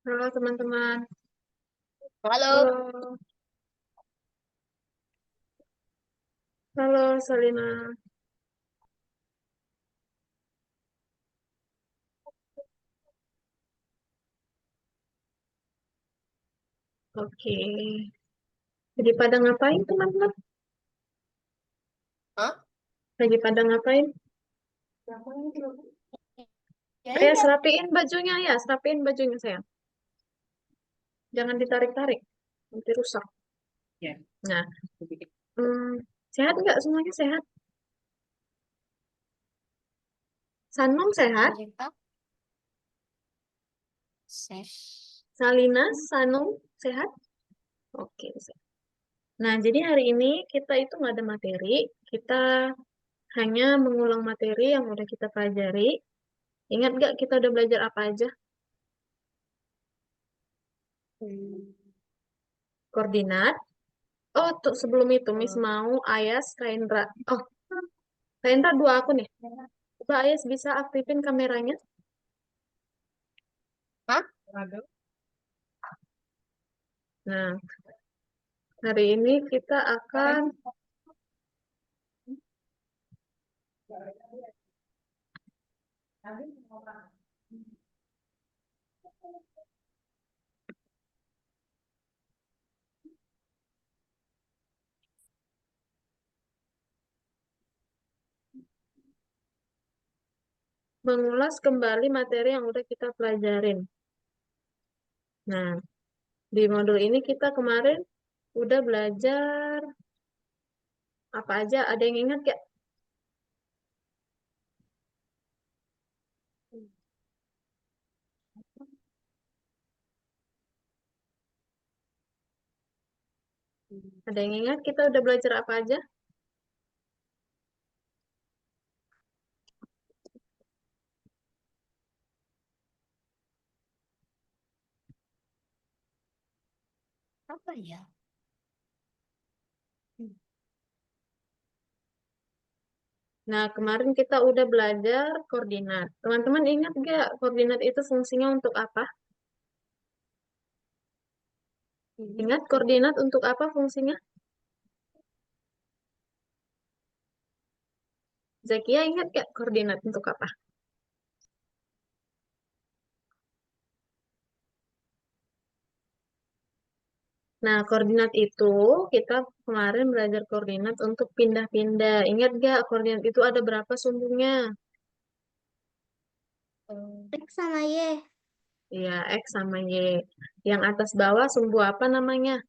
Halo teman-teman. Halo, Halo. Halo Salina. Oke. Jadi pada ngapain teman-teman? hah? Lagi pada ngapain? Kayaknya Saya nggak. serapiin bajunya ya, serapiin bajunya sayang. Jangan ditarik-tarik, nanti rusak. Ya. Nah, hmm, sehat nggak semuanya sehat? Sanum sehat? Cerita safe. Salina, Sanum sehat? Oke, sehat. Nah, jadi hari ini kita itu nggak ada materi. Kita hanya mengulang materi yang udah kita pelajari. Ingat nggak kita udah belajar apa aja? Hmm. Koordinat. Oh, tuh sebelum itu Miss mau Ayas, Raindra. Oh, Raindra dua akun ya. Coba Ayas bisa aktifin kameranya. Hah? Nah, hari ini kita akan mengulas kembali materi yang udah kita pelajarin. Nah, di modul ini kita kemarin udah belajar apa aja. Ada yang ingat gak? Ada yang ingat kita udah belajar apa aja? Apa ya? Hmm. Nah, kemarin kita udah belajar koordinat. Teman-teman ingat gak koordinat itu fungsinya untuk apa? Ingat koordinat untuk apa fungsinya? Zakia ingat gak koordinat untuk apa? Nah, koordinat itu kita kemarin belajar koordinat untuk pindah-pindah. Ingat gak koordinat itu ada berapa sumbunya? X sama Y. Ya, X sama Y. Yang atas bawah sumbu apa namanya?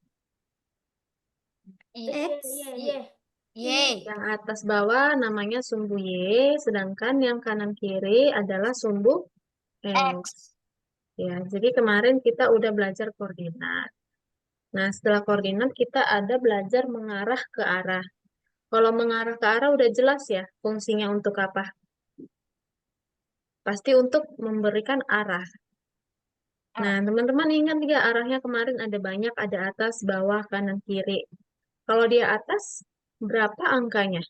X. Y. Y. Yang atas bawah namanya sumbu Y, sedangkan yang kanan kiri adalah sumbu X. X. Ya, jadi kemarin kita udah belajar koordinat. Nah, setelah koordinat kita ada belajar mengarah ke arah. Kalau mengarah ke arah udah jelas ya fungsinya untuk apa? Pasti untuk memberikan arah. Nah, teman-teman ingat juga arahnya kemarin ada banyak, ada atas, bawah, kanan, kiri. Kalau dia atas, berapa angkanya?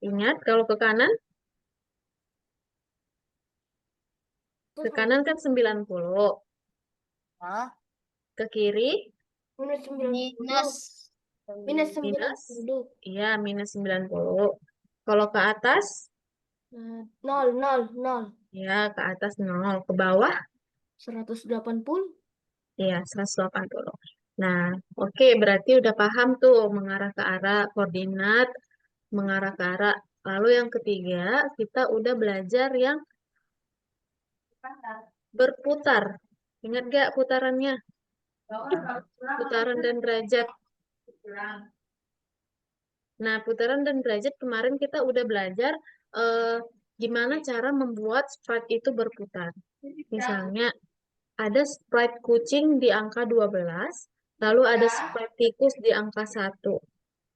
Ingat, kalau ke kanan kan 90. Hah? Ke kiri, Minus 90. Minus sembilan minus. puluh. Iya, minus 90. Kalau ke atas, Nol, nol, nol. ya ke atas 0. Ke bawah, 180. ya 180. Nah, oke, berarti udah paham tuh mengarah ke arah koordinat, mengarah ke arah. Lalu yang ketiga, kita udah belajar yang berputar. Ingat gak putarannya? Putaran dan derajat. Nah, putaran dan derajat kemarin kita udah belajar eh, gimana cara membuat sprite itu berputar. Misalnya, ada sprite kucing di angka 12, lalu ada sprite tikus di angka 1.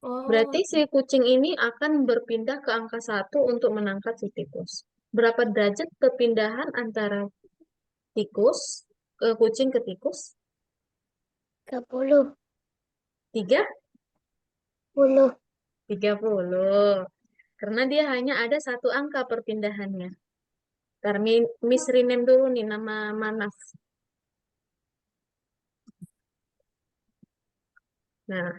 Oh, Berarti si kucing ini akan berpindah ke angka 1 untuk menangkap si tikus. Berapa derajat perpindahan antara tikus ke kucing ke tikus? 30. 3, 10. 30. Karena dia hanya ada satu angka perpindahannya. Ntar Miss rename dulu nih nama Manaf. Nah,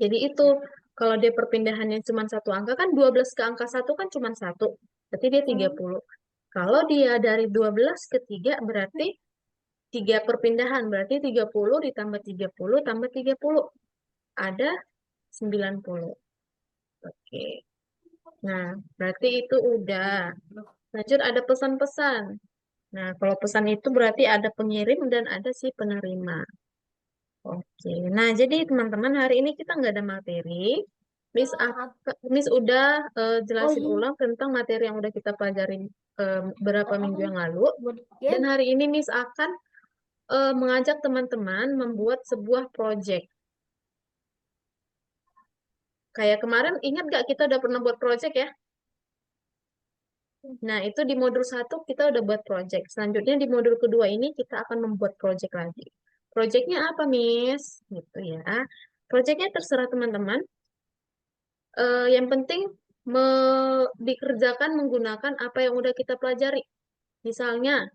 jadi itu kalau dia perpindahannya cuma satu angka kan 12 ke angka satu kan cuma satu. Berarti dia 30. Kalau dia dari 12 ke 3 berarti 3 perpindahan. Berarti 30 ditambah 30 tambah 30. Ada 90. Oke. Nah, berarti itu udah. Lanjut ada pesan-pesan. Nah, kalau pesan itu berarti ada pengirim dan ada si penerima. Oke, nah jadi teman-teman hari ini kita nggak ada materi. Miss udah jelasin iya. ulang tentang materi yang udah kita pelajarin beberapa minggu yang lalu. Buat Dan game. hari ini Miss akan mengajak teman-teman membuat sebuah project. Kayak kemarin ingat nggak kita udah pernah buat project ya? Nah, itu di modul 1 kita udah buat project. Selanjutnya di modul kedua ini kita akan membuat project lagi. Projectnya apa, Miss? Gitu ya. Projectnya terserah teman-teman. Yang penting dikerjakan menggunakan apa yang udah kita pelajari. Misalnya,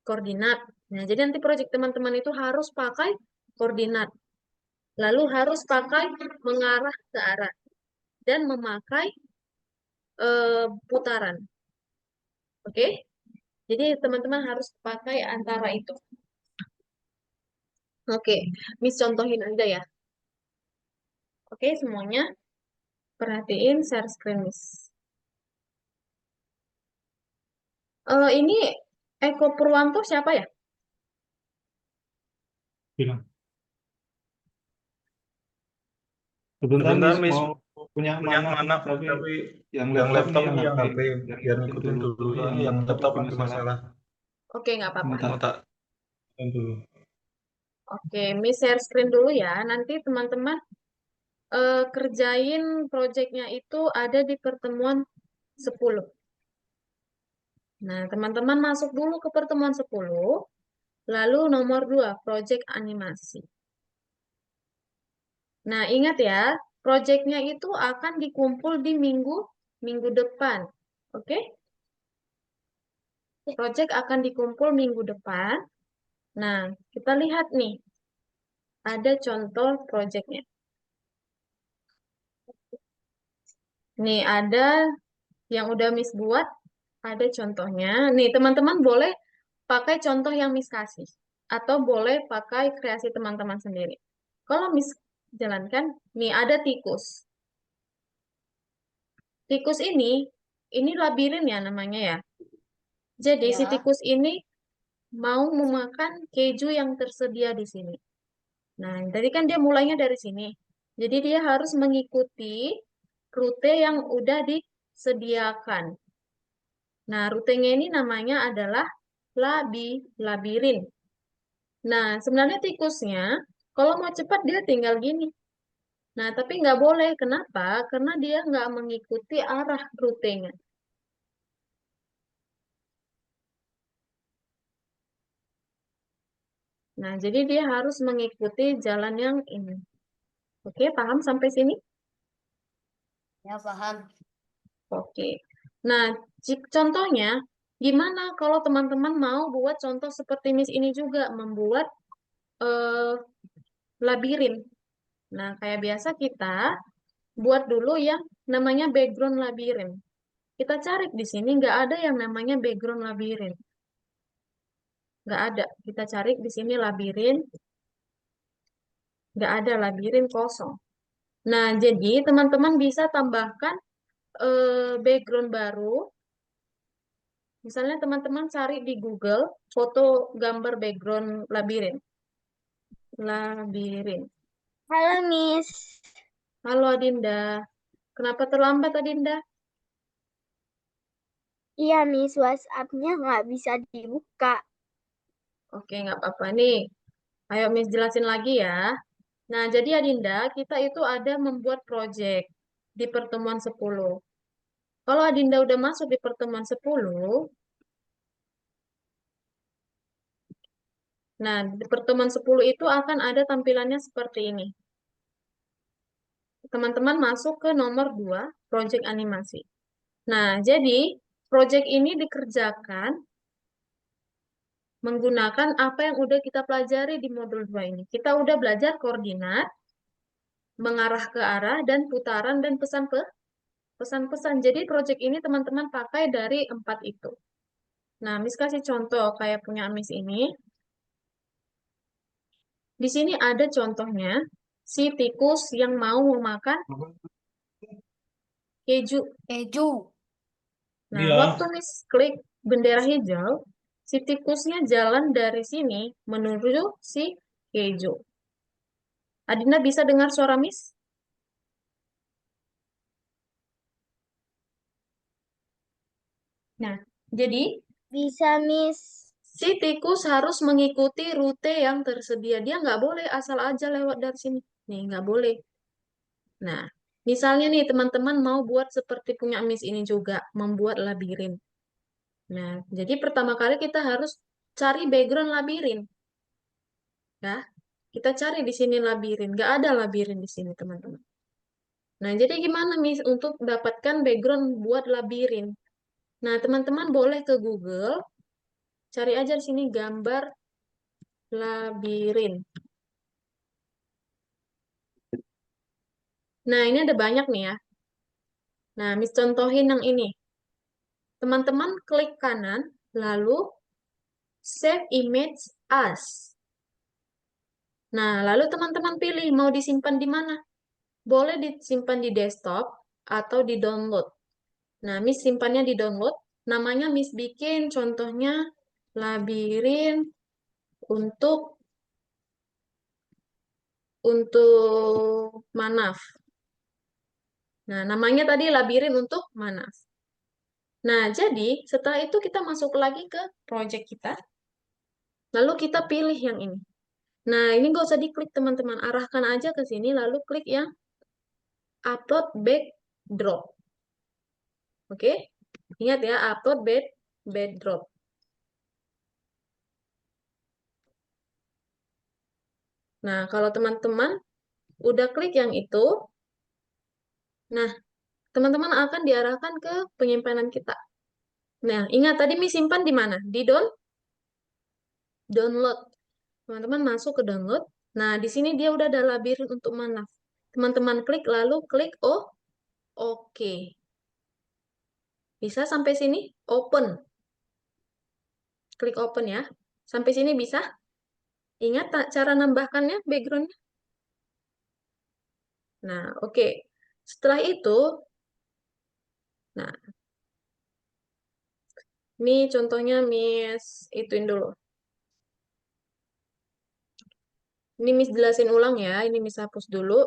koordinat. Nah, jadi nanti proyek teman-teman itu harus pakai koordinat. Lalu harus pakai mengarah ke arah. Dan memakai putaran. Oke? Jadi teman-teman harus pakai antara itu. Oke, Miss contohin aja ya. Oke, semuanya perhatiin share screen, Miss. Ini Eko Purwanto siapa ya? Bilang. Sebentar Sebentar, Miss Miss, mau punya punya mana mana tapi tapi yang yang laptop laptop nih yang nih yang HP HP biar biar ngikutin ngikutin dulu. dulu. Yang Yang laptop laptop ada ada masalah. masalah. Oke, nggak apa-apa. Sebentar Mau tak dulu. Oke, Miss share screen dulu ya. Nanti teman-teman kerjain proyeknya itu ada di pertemuan 10. Nah, teman-teman masuk dulu ke pertemuan 10, lalu nomor 2, proyek animasi. Nah, ingat ya, proyeknya itu akan dikumpul di minggu depan. Oke? Proyek akan dikumpul minggu depan. Nah, kita lihat nih, ada contoh proyeknya. Nih, ada yang udah Miss buat, ada contohnya. Nih, teman-teman boleh pakai contoh yang Miss kasih. Atau boleh pakai kreasi teman-teman sendiri. Kalau Miss jalankan, nih ada tikus. Tikus ini labirin ya namanya ya. Jadi si Ya. tikus ini mau memakan keju yang tersedia di sini. Nah, tadi kan dia mulainya dari sini. Jadi dia harus mengikuti rute yang udah disediakan. Nah, rutenya ini namanya adalah labirin. Nah, sebenarnya tikusnya, kalau mau cepat dia tinggal gini. Nah, tapi nggak boleh. Kenapa? Karena dia nggak mengikuti arah rutenya. Nah, jadi dia harus mengikuti jalan yang ini. Oke, paham sampai sini? Ya, paham. Oke. Nah, contohnya, gimana kalau teman-teman mau buat contoh seperti Miss ini juga, membuat eh, labirin. Nah, kayak biasa kita buat dulu yang namanya background labirin. Kita cari di sini nggak ada yang namanya background labirin. Nggak ada. Kita cari di sini labirin, nggak ada labirin kosong. Nah, jadi teman-teman bisa tambahkan background baru. Misalnya teman-teman cari di Google foto gambar background labirin. Labirin. Halo, Miss. Halo Adinda. Kenapa terlambat Adinda? Iya, Miss. WhatsApp-nya nggak bisa dibuka. Oke, nggak apa-apa nih. Ayo Miss jelasin lagi ya. Nah, jadi Adinda, kita itu ada membuat project di pertemuan 10. Kalau Adinda udah masuk di pertemuan 10, nah di pertemuan 10 itu akan ada tampilannya seperti ini. Teman-teman masuk ke nomor 2, project animasi. Nah, jadi project ini dikerjakan menggunakan apa yang udah kita pelajari di modul 2 ini. Kita udah belajar koordinat, mengarah ke arah, dan putaran, dan pesan-pesan. Jadi project ini teman-teman pakai dari 4 itu. Nah, Miss kasih contoh kayak punya Miss ini. Di sini ada contohnya, si tikus yang mau memakan keju. Keju. Nah, Iya. waktu Miss klik bendera hijau, si tikusnya jalan dari sini menuju si keju. Adina bisa dengar suara Miss? Nah, jadi Bisa, Miss. si tikus harus mengikuti rute yang tersedia. Dia nggak boleh asal aja lewat dari sini. Nih, nggak boleh. Nah, misalnya nih teman-teman mau buat seperti punya Miss ini juga, membuat labirin. Nah, jadi pertama kali kita harus cari background labirin. Ya, kita cari di sini labirin. Nggak ada labirin di sini, teman-teman. Nah, jadi gimana, Miss, untuk dapatkan background buat labirin? Nah, teman-teman boleh ke Google, cari aja di sini gambar labirin. Nah, ini ada banyak nih ya. Nah, Miss contohin yang ini. Teman-teman klik kanan, lalu save image as. Nah, lalu teman-teman pilih mau disimpan di mana. Boleh disimpan di desktop atau di download. Nah, Miss simpannya di download. Namanya Miss bikin contohnya labirin untuk manaf. Nah, namanya tadi labirin untuk manaf. Nah, jadi setelah itu kita masuk lagi ke project kita. Lalu kita pilih yang ini. Nah, ini nggak usah diklik teman-teman. Arahkan aja ke sini, lalu klik yang upload backdrop. Oke? Ingat ya, upload backdrop. Nah, kalau teman-teman udah klik yang itu, nah, teman-teman akan diarahkan ke penyimpanan kita. Nah, ingat tadi Mi simpan di mana? Di download. Teman-teman masuk ke download. Nah, di sini dia udah ada labirin untuk manaf. Teman-teman klik, lalu klik oh, oke. Bisa sampai sini? Open. Klik open ya. Sampai sini bisa? Ingat tak cara nambahkannya, backgroundnya? Nah, oke. Setelah itu, nah, ini contohnya Miss ituin dulu. Ini Miss jelasin ulang ya. Ini Miss hapus dulu.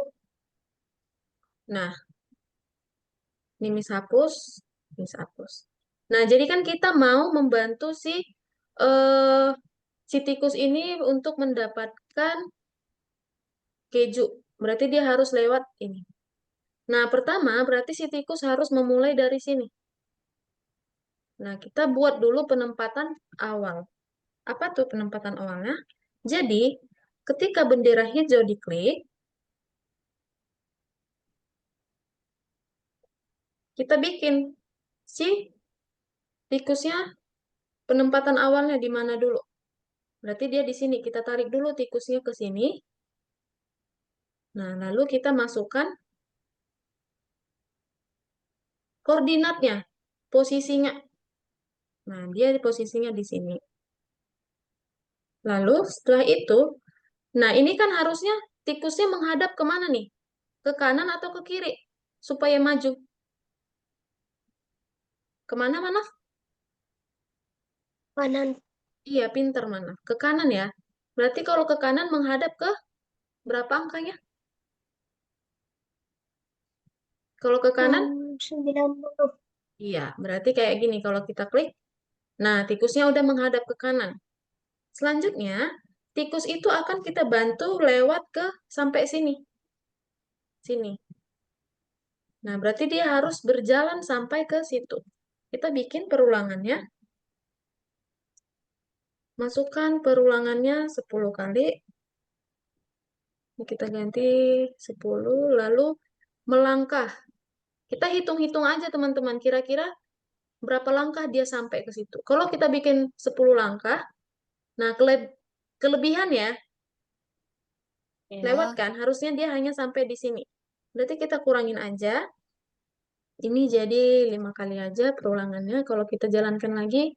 Nah, ini Miss hapus. Miss hapus. Nah, jadi kan kita mau membantu eh, si tikus ini untuk mendapatkan keju. Berarti dia harus lewat ini. Nah, pertama berarti si tikus harus memulai dari sini. Nah, kita buat dulu penempatan awal. Apa tuh penempatan awalnya? Jadi, ketika bendera hijau diklik, kita bikin si tikusnya penempatan awalnya di mana dulu. Berarti dia di sini. Kita tarik dulu tikusnya ke sini. Nah, lalu kita masukkan koordinatnya, posisinya. Nah, dia posisinya di sini. Lalu setelah itu, nah ini kan harusnya tikusnya menghadap kemana nih? Ke kanan atau ke kiri? Supaya maju. Kemana mana? Kanan. Iya, pinter mana? Ke kanan ya. Berarti kalau ke kanan menghadap ke berapa angkanya? Kalau ke kanan, 90. iya. Berarti kayak gini kalau kita klik. Nah, tikusnya udah menghadap ke kanan. Selanjutnya, tikus itu akan kita bantu lewat ke sampai sini. Sini. Nah, berarti dia harus berjalan sampai ke situ. Kita bikin perulangannya. Masukkan perulangannya 10 kali. Ini kita ganti 10, lalu melangkah. Kita hitung-hitung aja teman-teman. Kira-kira berapa langkah dia sampai ke situ. Kalau kita bikin 10 langkah, nah kelebihan ya, lewat kan, harusnya dia hanya sampai di sini. Berarti kita kurangin aja. Ini jadi 5 kali aja perulangannya. Kalau kita jalankan lagi,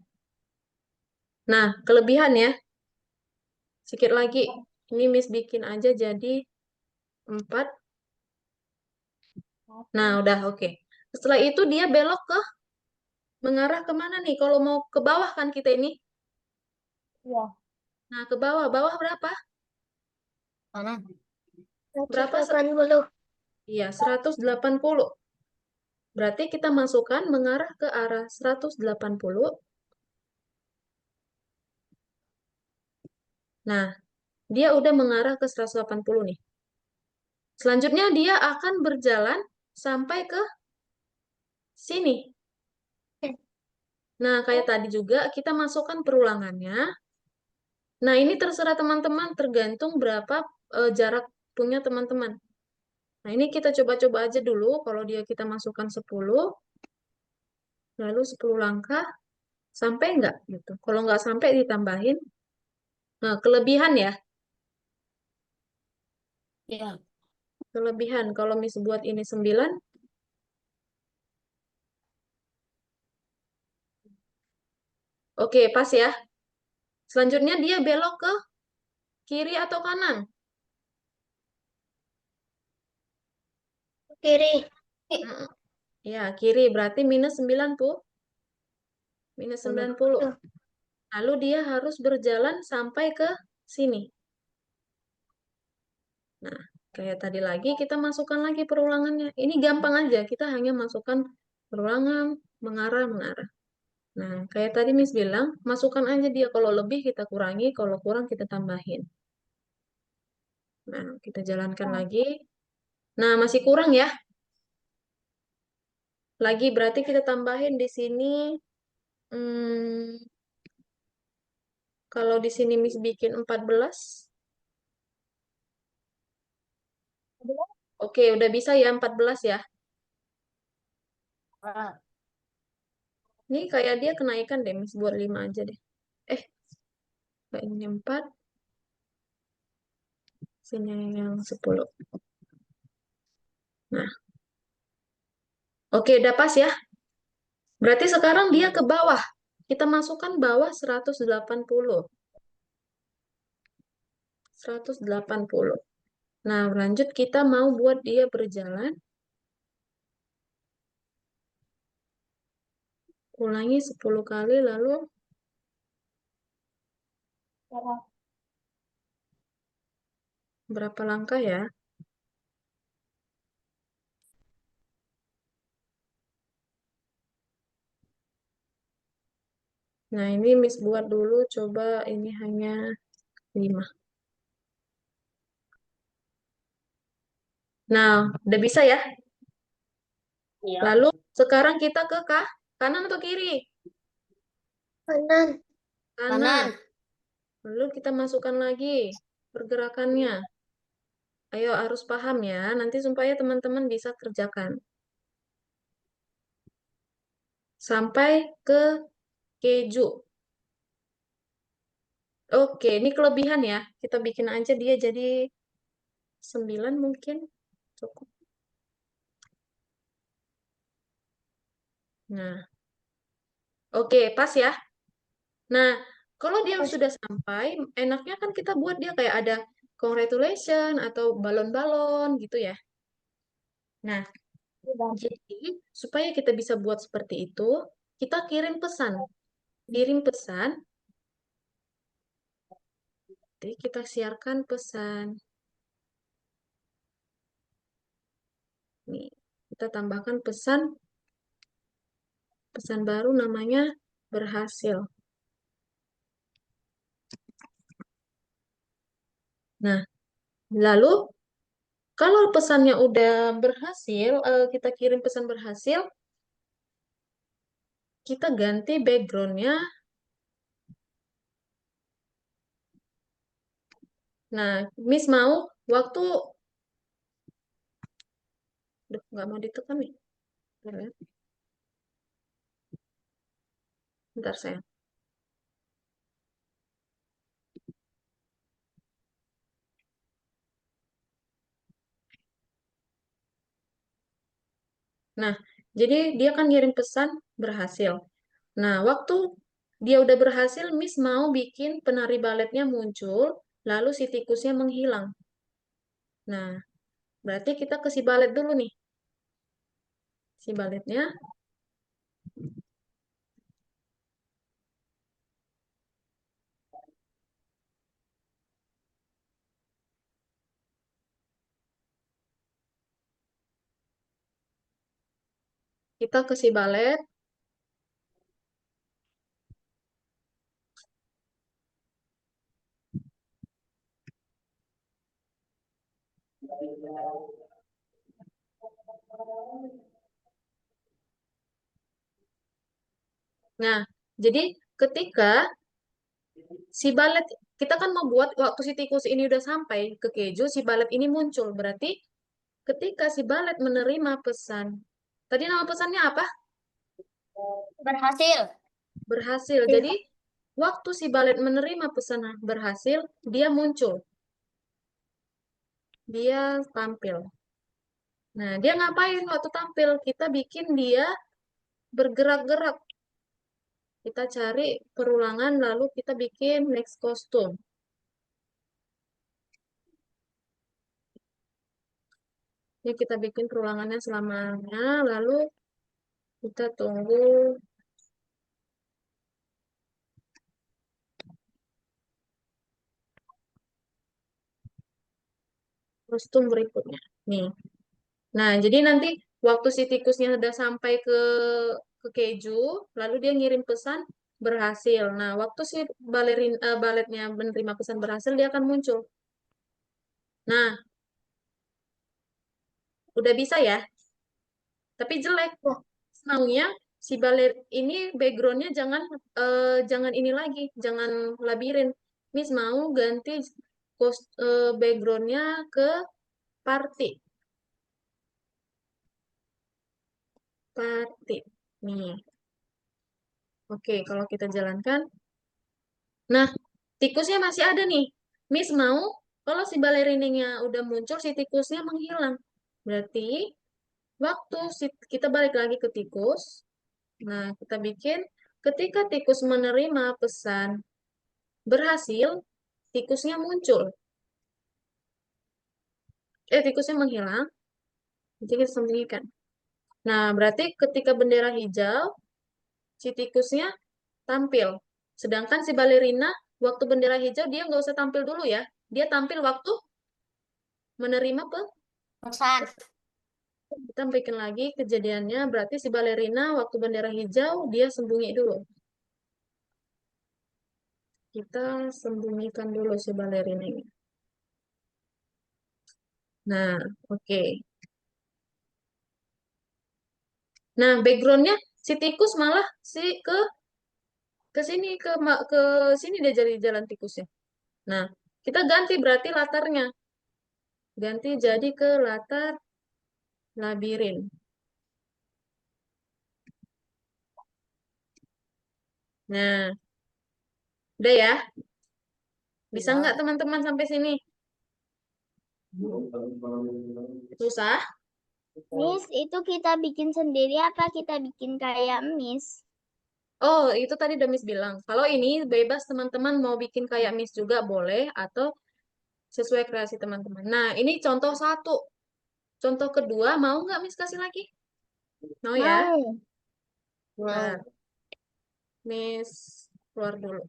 nah kelebihan ya, sedikit lagi. Ini Miss bikin aja jadi 4. Nah, udah oke. Setelah itu dia belok ke mengarah kemana nih? Kalau mau ke bawah kan kita ini. Iya. Nah, ke bawah. Bawah berapa? Kanan. Berapa? 180. Iya, 180. Berarti kita masukkan mengarah ke arah 180. Nah, dia udah mengarah ke 180 nih. Selanjutnya dia akan berjalan sampai ke sini. Nah, kayak tadi juga kita masukkan perulangannya. Nah, ini terserah teman-teman, tergantung berapa jarak punya teman-teman. Nah, ini kita coba-coba aja dulu. Kalau dia kita masukkan 10, lalu 10 langkah, sampai nggak gitu. Kalau nggak sampai ditambahin. Nah, kelebihan ya. Iya. Kelebihan, kalau Miss buat ini 9, oke, pas ya. Selanjutnya dia belok ke kiri atau kanan? Kiri. Mm, ya, kiri. Berarti minus 90. Minus 90. Lalu dia harus berjalan sampai ke sini. Nah, kayak tadi lagi kita masukkan lagi perulangannya. Ini gampang aja, kita hanya masukkan perulangan, mengarah, mengarah. Nah, kayak tadi Miss bilang, masukkan aja dia. Kalau lebih kita kurangi, kalau kurang kita tambahin. Nah, kita jalankan lagi. Nah, masih kurang ya. Lagi berarti kita tambahin di sini. Hmm, kalau di sini Miss bikin 14. Oke, udah bisa ya 14 ya. Ini kayak dia kenaikan deh, Miss buat 5 aja deh. Eh, kayaknya 4, sini yang 10. Nah, oke, udah pas ya. Berarti sekarang dia ke bawah. Kita masukkan bawah 180. 180. Nah, lanjut kita mau buat dia berjalan. Ulangi 10 kali, lalu berapa langkah ya? Nah, ini Miss buat dulu, coba ini hanya 5. Nah, udah bisa ya? Iya. Lalu sekarang kita ke kanan atau kiri? Kanan. Kanan. Lalu kita masukkan lagi pergerakannya. Ayo harus paham ya, nanti supaya teman-teman bisa kerjakan. Sampai ke keju. Oke, ini kelebihan ya. Kita bikin aja dia jadi 9 mungkin. Cukup. Nah, oke, pas ya. Nah, kalau dia sudah sampai, enaknya kan kita buat dia kayak ada congratulation atau balon-balon gitu ya. Nah, jadi supaya kita bisa buat seperti itu, kita kirim pesan. Kirim pesan, jadi kita siarkan pesan. Nih, kita tambahkan pesan baru namanya berhasil. Nah, lalu kalau pesannya udah berhasil, kita kirim pesan berhasil, kita ganti backgroundnya. Nah, Miss mau waktu, duh, nggak mau ditekan nih. Bentar ya. Bentar saya. Nah, jadi dia kan ngirim pesan berhasil. Nah, waktu dia udah berhasil, Miss mau bikin penari baletnya muncul, lalu si tikusnya menghilang. Nah, berarti kita ke si balet dulu nih. Si baletnya, kita ke si balet. Nah, jadi ketika si balet, kita kan mau buat waktu si tikus ini udah sampai ke keju, si balet ini muncul. Berarti ketika si balet menerima pesan, tadi nama pesannya apa? Berhasil. Berhasil. Jadi waktu si balet menerima pesan berhasil, dia muncul. Dia tampil. Nah, dia ngapain waktu tampil? Kita bikin dia bergerak-gerak. Kita cari perulangan, lalu kita bikin next costume. Ini kita bikin perulangannya selamanya, lalu kita tunggu kostum berikutnya. Nih. Nah, jadi nanti waktu si tikusnya sudah sampai ke keju, lalu dia ngirim pesan berhasil. Nah, waktu si baletnya menerima pesan berhasil, dia akan muncul. Nah, udah bisa ya, tapi jelek. Maunya si balet ini backgroundnya jangan ini lagi, jangan labirin. Miss mau ganti backgroundnya ke party. Party. Nih. Oke, kalau kita jalankan. Nah, tikusnya masih ada nih. Miss mau kalau si balerinanya udah muncul, si tikusnya menghilang. Berarti waktu kita balik lagi ke tikus. Nah, kita bikin ketika tikus menerima pesan berhasil, tikusnya muncul. Tikusnya menghilang, jadi kita sembunyikan. Nah, berarti ketika bendera hijau, si tikusnya tampil. Sedangkan si balerina, waktu bendera hijau, dia nggak usah tampil dulu ya. Dia tampil waktu menerima Pesan. kita bikin lagi kejadiannya. Berarti si balerina, waktu bendera hijau, dia sembunyi dulu. Kita sembunyikan dulu si balerina ini. Nah, oke. Nah, backgroundnya si tikus malah ke sini ke sini dia jadi jalan tikusnya. Nah, kita ganti berarti latarnya. Ganti jadi ke latar labirin. Nah, udah ya. Bisa nggak teman-teman sampai sini? Susah? Miss, itu kita bikin sendiri apa kita bikin kayak Miss? Oh, itu tadi udah Miss bilang. Kalau ini bebas teman-teman mau bikin kayak Miss juga boleh atau sesuai kreasi teman-teman. Nah, ini contoh satu. Contoh kedua, mau nggak Miss kasih lagi? Mau ya? Mau. Nah, Miss keluar dulu.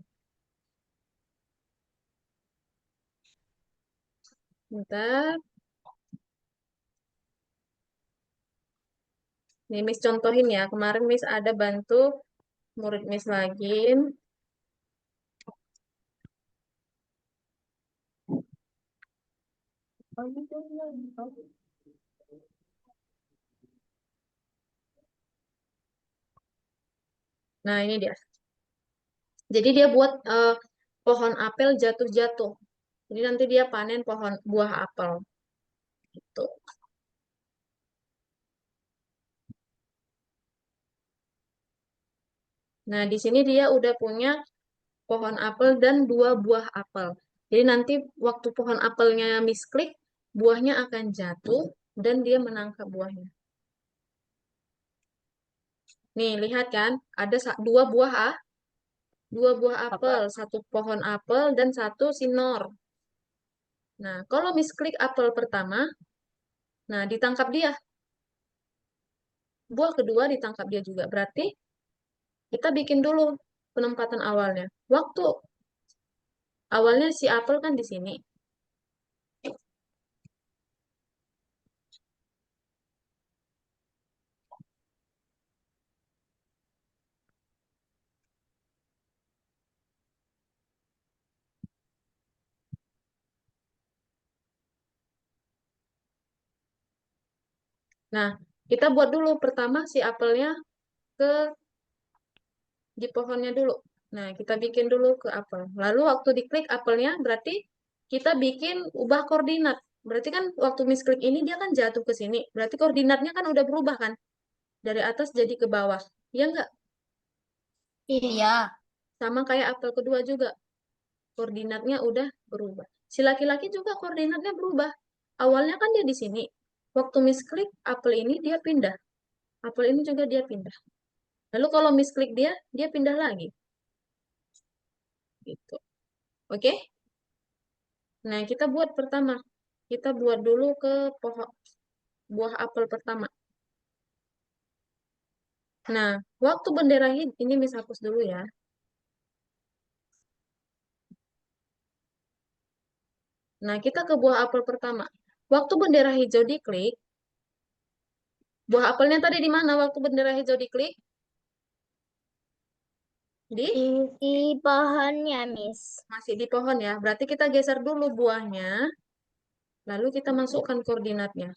Bentar. Nih Miss contohin ya. Kemarin Miss ada bantu murid Miss lagi. Nah, ini dia. Jadi dia buat pohon apel jatuh-jatuh. Jadi nanti dia panen buah apel. Gitu. Nah, di sini dia udah punya pohon apel dan 2 buah apel. Jadi nanti waktu pohon apelnya misklik, buahnya akan jatuh dan dia menangkap buahnya. Nih, lihat kan? Ada 2 buah 2 buah apel, 1 pohon apel dan 1 sinor. Nah, kalau misklik apel pertama, nah ditangkap dia. Buah kedua ditangkap dia juga. Berarti kita bikin dulu penempatan awalnya. Waktu awalnya si apel kan di sini. Nah, kita buat dulu pertama si apelnya ke di pohonnya dulu. Nah, kita bikin dulu ke apel. Lalu waktu diklik apelnya berarti kita bikin ubah koordinat. Berarti kan waktu misklik ini dia kan jatuh ke sini. Berarti koordinatnya kan udah berubah kan? Dari atas jadi ke bawah. Ya enggak? Iya. Sama kayak apel kedua juga. Koordinatnya udah berubah. Si laki-laki juga koordinatnya berubah. Awalnya kan dia di sini. Waktu misklik apel ini dia pindah. Apel ini juga dia pindah. Lalu kalau misklik dia, dia pindah lagi. Gitu. Oke? Nah, kita buat pertama. Kita buat dulu ke pohon buah apel pertama. Nah, waktu bendera hijau, ini Miss hapus dulu ya. Nah, kita ke buah apel pertama. Waktu bendera hijau diklik, buah apelnya tadi di mana waktu bendera hijau diklik? Di Di pohonnya, Miss. masih di pohon ya. Berarti kita geser dulu buahnya, lalu kita masukkan koordinatnya.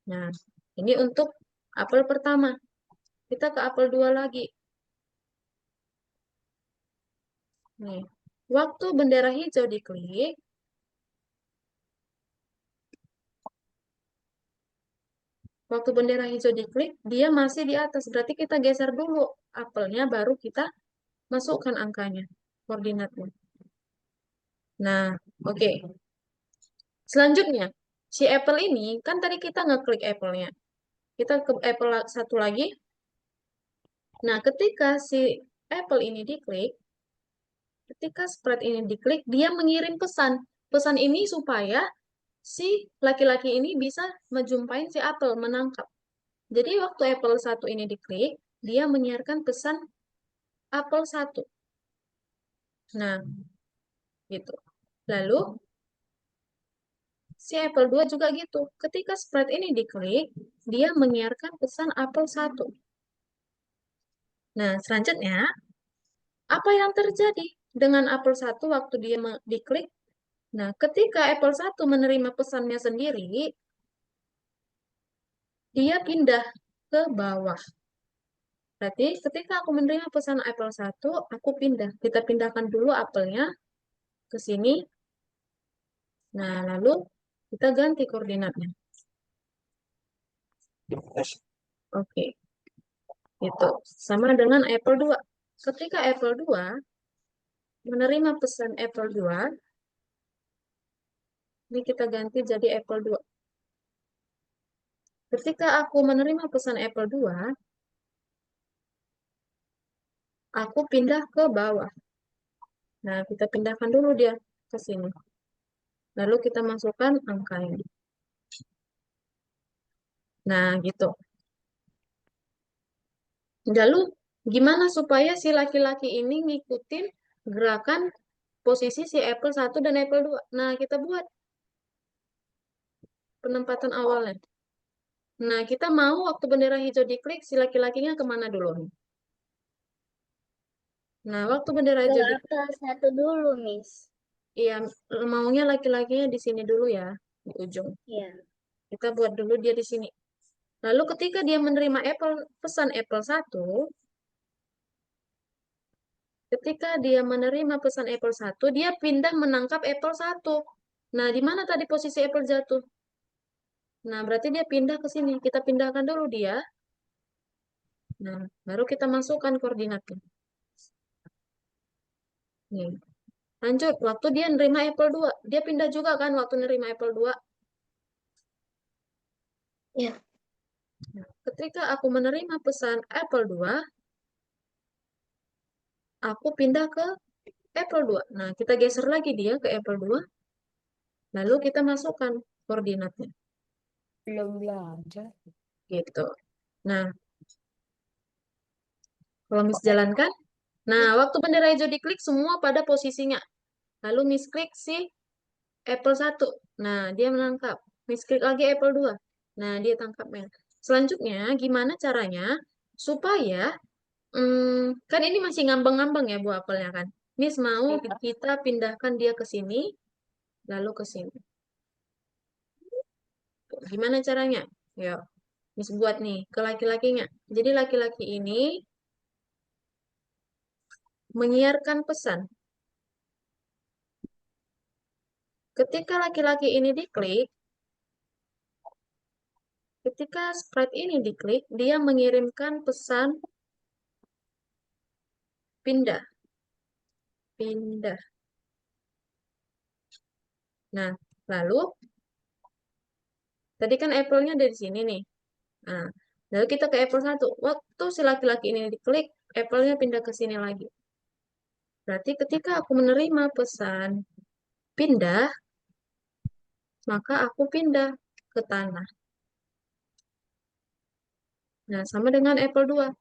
Nah, ini untuk apel pertama. Kita ke apel dua lagi. Nih, waktu bendera hijau diklik, waktu bendera hijau diklik, dia masih di atas. Berarti kita geser dulu apelnya, baru kita masukkan angkanya, koordinatnya. Nah, oke. Selanjutnya, si apple ini, kan tadi kita ngeklik apple-nya. Kita ke apple satu lagi. Nah, ketika si apple ini diklik, ketika spread ini diklik, dia mengirim pesan. Pesan ini supaya si laki-laki ini bisa menjumpai si apple, menangkap. Jadi waktu apple satu ini diklik, dia menyiarkan pesan apple satu. Nah, gitu. Lalu si apple 2 juga gitu. Ketika spread ini diklik, dia menyiarkan pesan apple satu. Nah, selanjutnya, apa yang terjadi dengan apple satu waktu dia diklik? Nah, ketika apple satu menerima pesannya sendiri, dia pindah ke bawah. Berarti ketika aku menerima pesan apple satu, aku pindah. Kita pindahkan dulu apelnya ke sini. Nah, lalu kita ganti koordinatnya. Oke, itu sama dengan apple 2. Ketika apple 2 menerima pesan apple 2, ini kita ganti jadi apple 2. Ketika aku menerima pesan apple 2, aku pindah ke bawah. Nah, kita pindahkan dulu dia ke sini. Lalu kita masukkan angkanya. Nah, gitu. Lalu, gimana supaya si laki-laki ini ngikutin gerakan posisi si apple satu dan apple 2? Nah, kita buat penempatan awalnya. Nah, kita mau waktu bendera hijau diklik, si laki-lakinya kemana dulu? Nah, waktu bendera Ke hijau diklik, apel satu dulu, Miss. iya, maunya laki-lakinya di sini dulu ya, di ujung. Iya. Kita buat dulu dia di sini. Lalu ketika dia menerima pesan apple satu, ketika dia menerima pesan apple satu, dia pindah menangkap apple satu. Nah, di mana tadi posisi apple jatuh? Nah, berarti dia pindah ke sini. Kita pindahkan dulu dia. Nah, baru kita masukkan koordinatnya. Nih. Lanjut, waktu dia nerima apple 2, dia pindah juga kan waktu nerima apple 2. Ya. Nah, ketika aku menerima pesan apple 2, aku pindah ke apple 2. Nah, kita geser lagi dia ke apple 2, lalu kita masukkan koordinatnya. Belum belajar. Gitu. Nah, kalau Miss jalankan, nah, waktu bendera hijau diklik, semua pada posisinya. Lalu Miss klik si apple 1. Nah, dia menangkap. Miss klik lagi apple 2. Nah, dia tangkapnya. Selanjutnya, gimana caranya supaya, kan ini masih ngambang-ngambang ya buah apelnya kan. Miss mau kita pindahkan dia ke sini, lalu ke sini. Gimana caranya? Yuk, Miss buat nih ke laki-lakinya. Jadi laki-laki ini menyiarkan pesan. Ketika laki-laki ini diklik, ketika sprite ini diklik, dia mengirimkan pesan pindah. Pindah. Nah, lalu tadi kan apple-nya dari sini nih. Nah, lalu kita ke apple 1. Waktu si laki-laki ini diklik, apple-nya pindah ke sini lagi. Berarti ketika aku menerima pesan pindah, maka aku pindah ke tanah. Nah, sama dengan apple 2.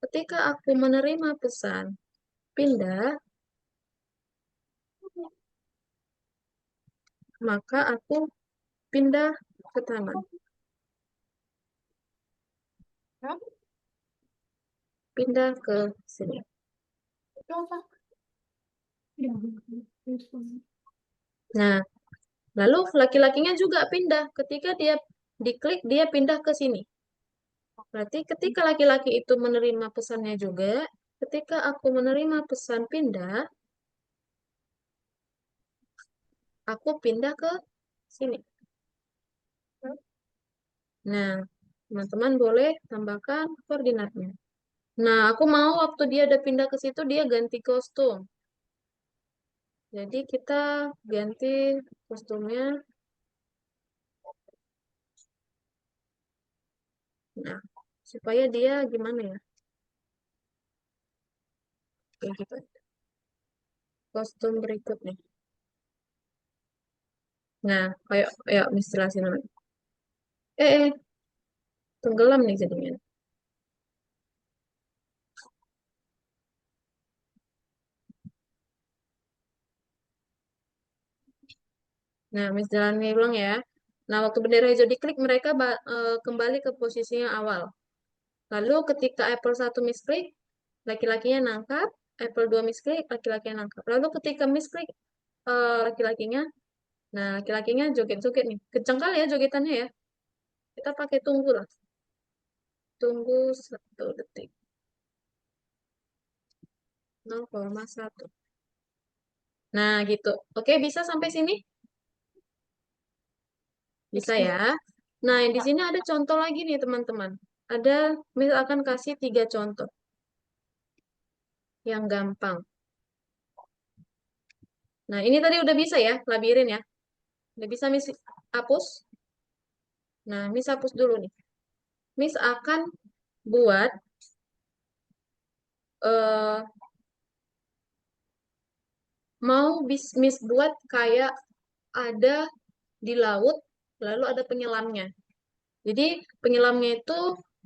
Ketika aku menerima pesan pindah, maka aku pindah ke tanah. Pindah ke sini. Nah, lalu laki-lakinya juga pindah. Ketika dia diklik, dia pindah ke sini. Berarti ketika laki-laki itu menerima pesannya juga, ketika aku menerima pesan pindah, aku pindah ke sini. Nah, teman-teman boleh tambahkan koordinatnya. Nah, aku mau waktu dia udah pindah ke situ, dia ganti kostum. Jadi kita ganti kostumnya. Nah, supaya dia gimana ya? Kayak gitu. Kostum berikutnya. Nah, kayak Miss jelasin lagi. Eh, tenggelam nih jadinya. Nah, Miss jalannya ulang ya. Nah, waktu bendera hijau diklik, mereka kembali ke posisinya awal. Lalu ketika apple 1 misklik, laki-lakinya nangkap, apple 2 misklik, laki-lakinya nangkap. Lalu ketika misklik laki-lakinya, nah laki-lakinya joget-joget nih. Kencang kali ya jogetannya ya. Kita pakai tunggu lah. Tunggu 1 detik. 0,1. Nah, gitu. Oke, bisa sampai sini? Bisa ya. Nah, di sini ada contoh lagi nih, teman-teman. Ada, misal akan kasih 3 contoh yang gampang. Nah, ini tadi udah bisa ya, labirin ya. Udah bisa Miss hapus. Nah, Miss hapus dulu nih. Miss akan buat eh Miss buat kayak ada di laut, lalu ada penyelamnya. Jadi penyelamnya itu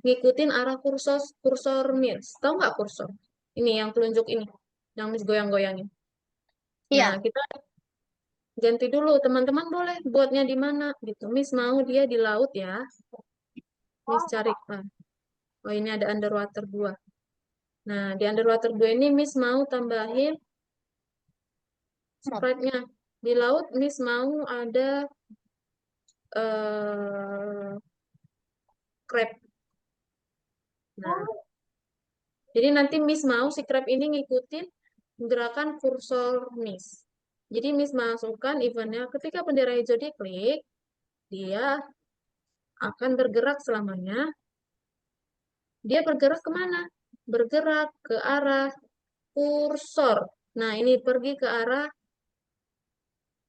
ngikutin arah kursor kursor Miss. Tahu nggak kursor? Ini yang telunjuk ini, yang Miss goyang-goyangin. Nah, Iya. kita ganti dulu. Teman-teman boleh buatnya di mana gitu. Miss mau dia di laut ya. Miss cari. Oh, ini ada underwater 2. Nah, di underwater 2 ini Miss mau tambahin sprite-nya. Di laut Miss mau ada crab. Nah, jadi nanti Miss mau si crab ini ngikutin gerakan kursor Miss. Jadi Miss masukkan eventnya ketika bendera hijau diklik, dia akan bergerak selamanya. Dia bergerak kemana? Bergerak ke arah kursor. Nah, ini pergi ke arah,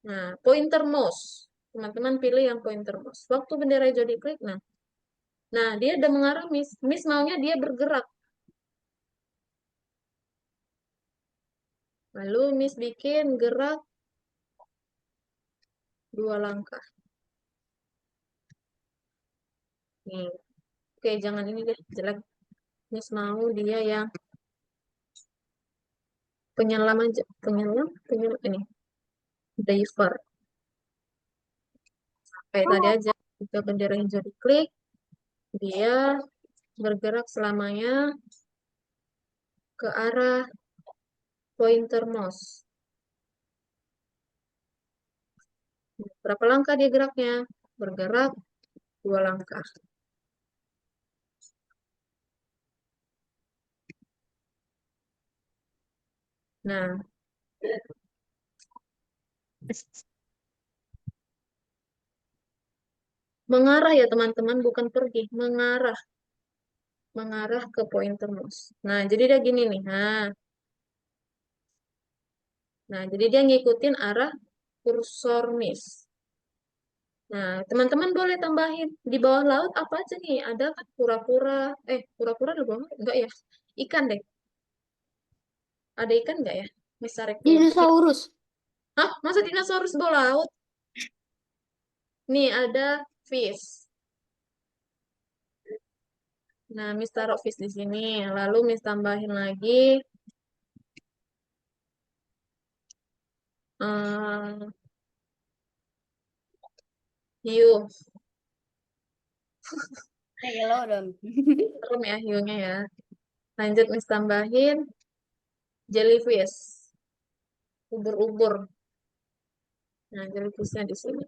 nah, pointer mouse. Teman-teman pilih yang pointer mouse. Waktu bendera hijau diklik, nah dia udah mengarah Miss. Miss maunya dia bergerak. Lalu Miss bikin gerak 2 langkah. Nih. Oke, jangan ini deh, jelek. Miss mau dia yang penyelam aja. Penyelam ini. Diver. Kayak tadi aja. Jika bendera hijau diklik, dia bergerak selamanya ke arah pointer mouse. Berapa langkah dia geraknya? Bergerak 2 langkah. Nah, mengarah ya teman-teman, bukan pergi, mengarah. Mengarah ke pointer mouse. Nah, jadi dia gini nih. Nah, jadi dia ngikutin arah kursor Miss. Nah, teman-teman boleh tambahin. Di bawah laut apa aja nih? Ada kan kura-kura. Kura-kura di bawah? Enggak ya? Ikan deh. Ada ikan enggak ya? Miss tarik dulu. Dinosaurus. Hah? Masa dinosaurus bawah laut? Nih, ada fish. Nah, Miss taruh fish di sini. Lalu Miss tambahin lagi eh hiu. Megalodon. Serem ya hiunya ya. Lanjut Miss tambahin jellyfish. Ubur-ubur. Nah, jellyfishnya di sini.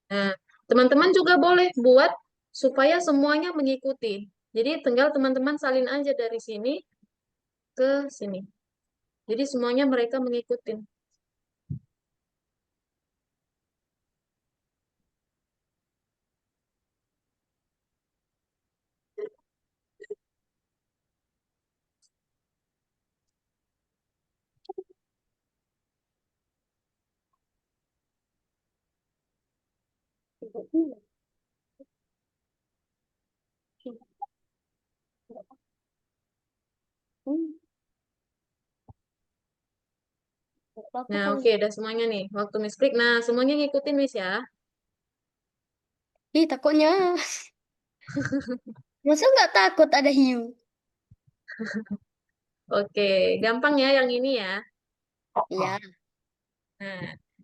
Nah, teman-teman juga boleh buat supaya semuanya mengikuti. Jadi tinggal teman-teman salin aja dari sini ke sini. Jadi semuanya mereka mengikuti. Nah, oke, udah semuanya nih. Waktu Miss klik, nah semuanya ngikutin Miss ya. Ih, takutnya. Masa nggak takut ada hiu? Oke, gampang ya yang ini ya. Iya. Nah,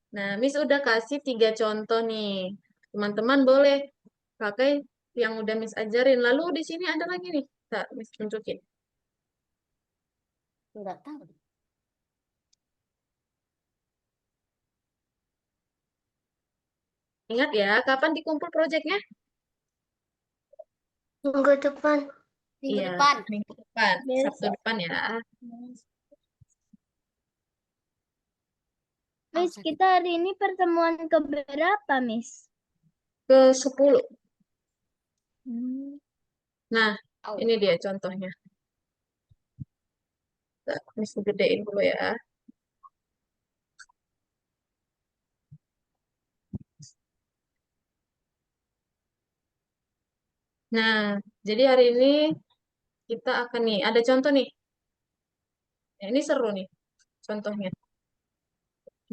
nah Miss udah kasih 3 contoh nih. Teman-teman boleh pakai yang udah Miss ajarin. Lalu di sini ada lagi nih. Tak, Miss tunjukin. Nggak tahu. Ingat ya, kapan dikumpul proyeknya? Minggu depan. Minggu Iya, depan. minggu depan, Sabtu Besok. depan ya. Miss, kita hari ini pertemuan keberapa, Miss? Ke-10. Hmm. Nah, Au. ini dia contohnya. Miss gedein dulu ya. Nah, jadi hari ini kita akan nih, ada contoh nih. Ini seru nih contohnya.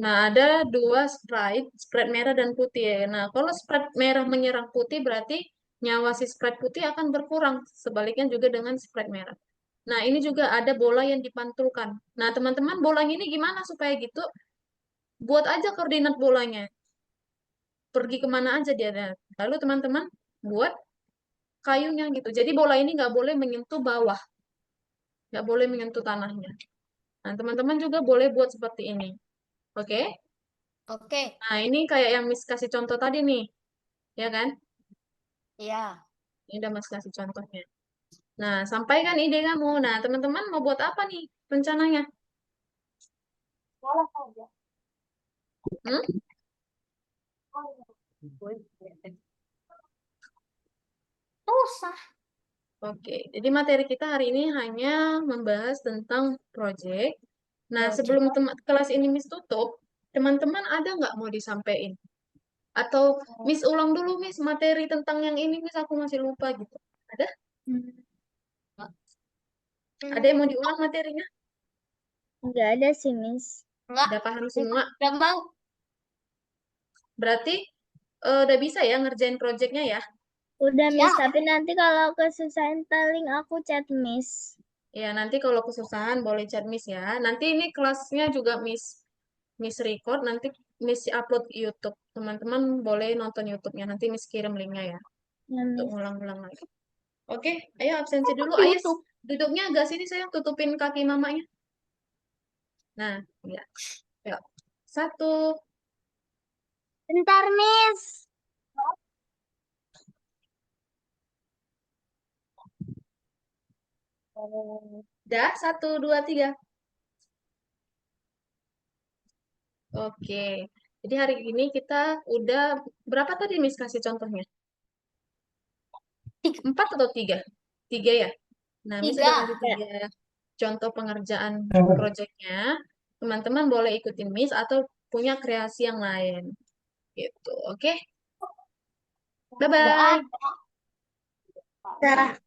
Nah, ada 2 sprite merah dan putih ya. Nah, kalau sprite merah menyerang putih berarti nyawa si sprite putih akan berkurang. Sebaliknya juga dengan sprite merah. Nah, ini juga ada bola yang dipantulkan. Nah, teman-teman, bolanya ini gimana supaya gitu? Buat aja koordinat bolanya. Pergi kemana aja dia. Lalu teman-teman buat kayunya gitu. Jadi bola ini nggak boleh menyentuh bawah. Nggak boleh menyentuh tanahnya. Nah, teman-teman juga boleh buat seperti ini. Oke? Oke. Nah, ini kayak yang Miss kasih contoh tadi nih. Ya kan? Iya. Ini udah Mas kasih contohnya. Nah, sampaikan ide kamu. Nah, teman-teman mau buat apa nih rencananya? Salah saja. Hmm? Susah. Oke, jadi materi kita hari ini hanya membahas tentang project. Nah, Project. sebelum kelas ini Miss tutup, teman-teman ada nggak mau disampaikan? Atau Miss ulang dulu Miss materi tentang yang ini Miss aku masih lupa gitu. Ada? Ada yang mau diulang materinya? Nggak ada sih, Miss. Enggak. Udah paham semua? Udah mau. Berarti udah bisa ya ngerjain projectnya ya? Udah, Miss. Ya. Tapi nanti kalau kesusahan paling aku chat Miss. Ya, nanti kalau kesusahan boleh chat Miss ya. Nanti ini kelasnya juga Miss record, nanti Miss upload ke YouTube. Teman-teman boleh nonton YouTube-nya. Nanti Miss kirim linknya ya. Ya, Untuk Miss. ngulang-ngulang lagi. Oke, ayo absensi dulu. Ayo, duduknya agak sini saya tutupin kaki mamanya. Nah, ya. Yuk. 1. Bentar, Miss. Dah, 1, 2, 3. Oke. Jadi hari ini kita udah berapa tadi Miss kasih contohnya? 4 atau 3? 3 ya? Nah, Miss udah 3. kasih 3 contoh pengerjaan proyeknya. Teman-teman boleh ikutin Miss atau punya kreasi yang lain. Gitu. Oke? Bye-bye. Dah.